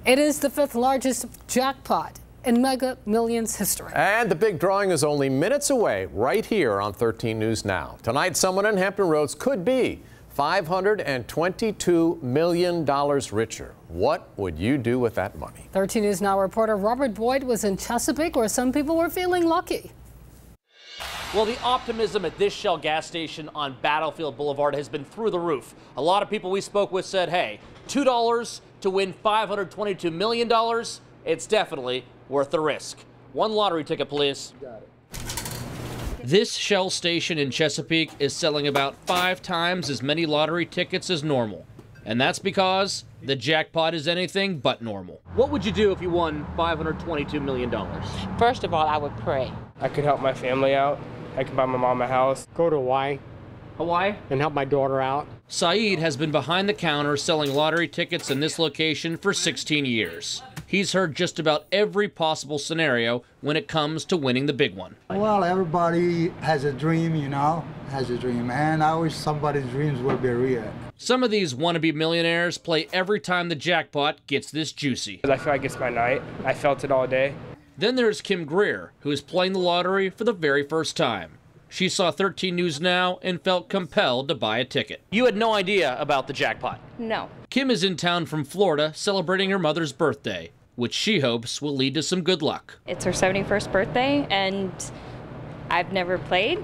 It is the fifth largest jackpot in Mega Millions history. And the big drawing is only minutes away right here on 13 News Now. Tonight, someone in Hampton Roads could be $522 million richer. What would you do with that money? 13 News Now reporter Robert Boyd was in Chesapeake, where some people were feeling lucky. Well, the optimism at this Shell gas station on Battlefield Boulevard has been through the roof. A lot of people we spoke with said, hey, $2 to win $522 million, it's definitely worth the risk. One lottery ticket, please. Got it. This Shell station in Chesapeake is selling about 5 times as many lottery tickets as normal. And that's because the jackpot is anything but normal. What would you do if you won $522 million? First of all, I would pray. I could help my family out. I could buy my mom a house. Go to Hawaii. Hawaii? And help my daughter out. Saeed has been behind the counter selling lottery tickets in this location for 16 years. He's heard just about every possible scenario when it comes to winning the big one. Well, everybody has a dream, has a dream, and I wish somebody's dreams would be real. Some of these wannabe millionaires play every time the jackpot gets this juicy. I feel like it's my night. I felt it all day. Then there's Kim Greer, who is playing the lottery for the very first time. She saw 13 News Now and felt compelled to buy a ticket. You had no idea about the jackpot? No. Kim is in town from Florida celebrating her mother's birthday, which she hopes will lead to some good luck. It's her 71st birthday, and I've never played.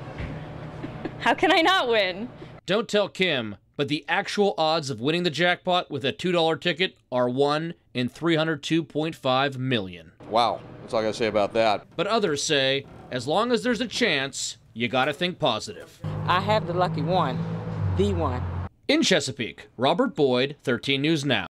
How can I not win? Don't tell Kim, but the actual odds of winning the jackpot with a $2 ticket are 1 in 302.5 million. Wow, that's all I gotta say about that. But others say, as long as there's a chance, you gotta think positive. I have the lucky one, the one. In Chesapeake, Robert Boyd, 13 News Now.